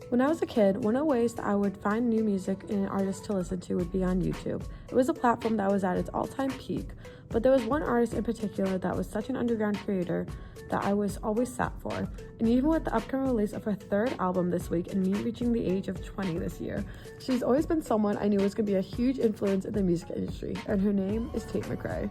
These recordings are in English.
When I was a kid, one of the ways that I would find new music and an artist to listen to would be on YouTube. It was a platform that was at its all-time peak, but there was one artist in particular that was such an underground creator that I was always sat for. And even with the upcoming release of her third album this week and me reaching the age of 20 this year, she's always been someone I knew was going to be a huge influence in the music industry, and her name is Tate McRae.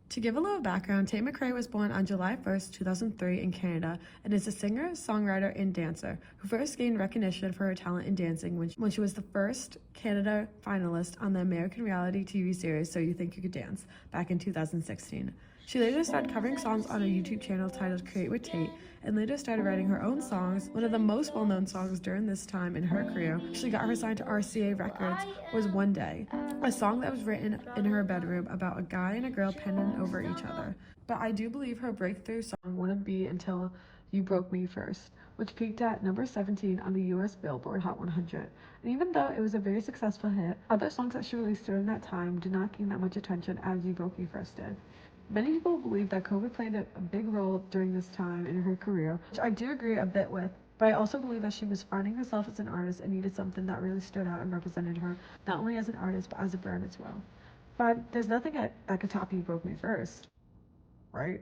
To give a little background, Tate McRae was born on July 1st, 2003 in Canada and is a singer, songwriter, and dancer who first gained recognition for her talent in dancing when she was the first Canada finalist on the American reality TV series So You Think You Could Dance back in 2016. She later started covering songs on a YouTube channel titled Create with Tate and later started writing her own songs. One of the most well-known songs during this time in her career, she got her signed to RCA Records, was One Day, a song that was written in her bedroom about a guy and a girl penning over each other. But I do believe her breakthrough song wouldn't be until You Broke Me First, which peaked at number 17 on the US Billboard Hot 100. And even though it was a very successful hit, other songs that she released during that time did not gain that much attention as You Broke Me First did. Many people believe that COVID played a big role during this time in her career, which I do agree a bit with, but I also believe that she was finding herself as an artist and needed something that really stood out and represented her, not only as an artist, but as a brand as well. But there's nothing that could top You Broke Me First, right?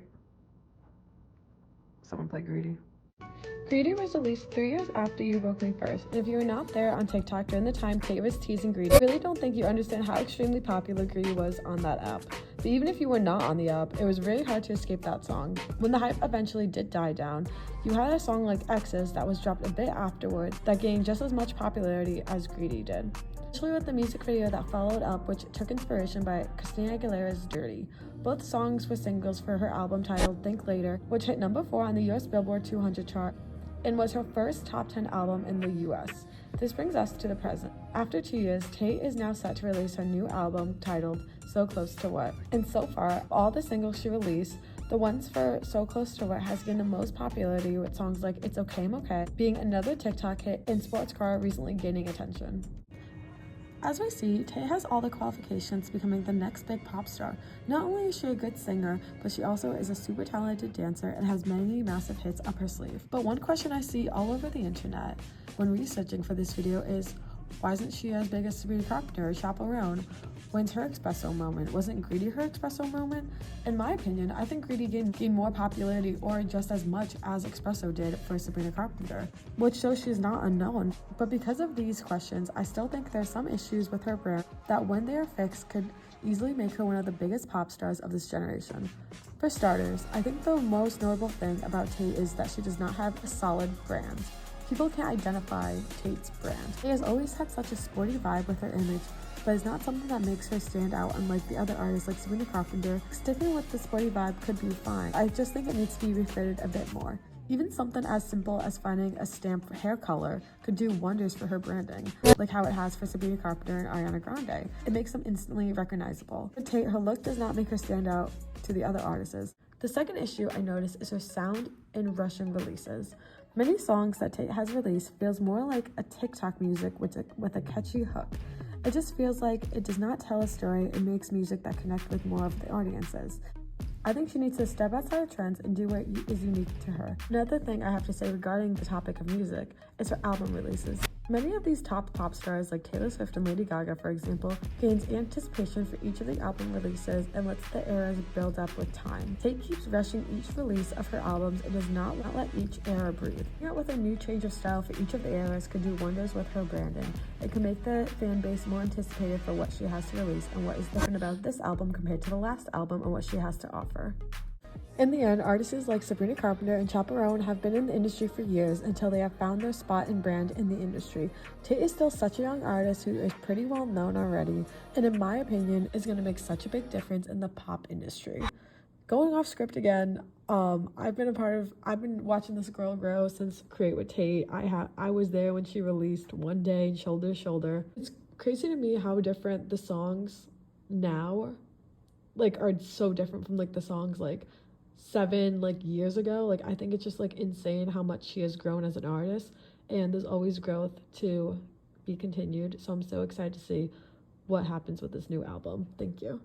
Someone play Greedy. Greedy was released 3 years after You Broke Me First, and if you were not there on TikTok during the time Tate was teasing Greedy, I really don't think you understand how extremely popular Greedy was on that app. But even if you were not on the app, it was really hard to escape that song. When the hype eventually did die down, you had a song like Exes that was dropped a bit afterward that gained just as much popularity as Greedy did. Especially with the music video that followed up, which took inspiration by Christina Aguilera's Dirty. Both songs were singles for her album titled Think Later, which hit number 4 on the US Billboard 200 chart and was her first top 10 album in the US. This brings us to the present. After 2 years, Tate is now set to release her new album titled So Close to What. And so far, all the singles she released, the ones for So Close to What has gained the most popularity, with songs like It's Okay I'm Okay being another TikTok hit and Sports Car recently gaining attention. As we see, Tate has all the qualifications becoming the next big pop star. Not only is she a good singer, but she also is a super talented dancer and has many massive hits up her sleeve. But one question I see all over the internet when researching for this video is, why isn't she as big as Sabrina Carpenter or Chaperone? When's her espresso moment? Wasn't Greedy her espresso moment? In my opinion, I think Greedy gained more popularity or just as much as Espresso did for Sabrina Carpenter, which shows she's not unknown. But because of these questions, I still think there's some issues with her brand that when they are fixed could easily make her one of the biggest pop stars of this generation. For starters, I think the most notable thing about Tate is that she does not have a solid brand. People can't identify Tate's brand. She has always had such a sporty vibe with her image, but it's not something that makes her stand out unlike the other artists like Sabrina Carpenter. Sticking with the sporty vibe could be fine. I just think it needs to be refitted a bit more. Even something as simple as finding a stamp hair color could do wonders for her branding, like how it has for Sabrina Carpenter and Ariana Grande. It makes them instantly recognizable. For Tate, her look does not make her stand out to the other artists. The second issue I noticed is her sound in Russian releases. Many songs that Tate has released feels more like a TikTok music with a catchy hook. It just feels like it does not tell a story and makes music that connect with more of the audiences. I think she needs to step outside of trends and do what is unique to her. Another thing I have to say regarding the topic of music is her album releases. Many of these top pop stars like Taylor Swift and Lady Gaga, for example, gains anticipation for each of the album releases and lets the eras build up with time. Tate keeps rushing each release of her albums and does not let each era breathe. Coming out with a new change of style for each of the eras could do wonders with her branding. It can make the fan base more anticipated for what she has to release and what is different about this album compared to the last album and what she has to offer. In the end, artists like Sabrina Carpenter and Chaperone have been in the industry for years until they have found their spot and brand in the industry. Tate is still such a young artist who is pretty well known already, and in my opinion, is going to make such a big difference in the pop industry. Going off script again, I've been watching this girl grow since Create with Tate. I was there when she released One Day and Shoulder to Shoulder. It's crazy to me how different the songs now like are so different from like the songs like 7 years ago. Like I think it's just like insane how much she has grown as an artist, and there's always growth to be continued. So I'm so excited to see what happens with this new album. Thank you.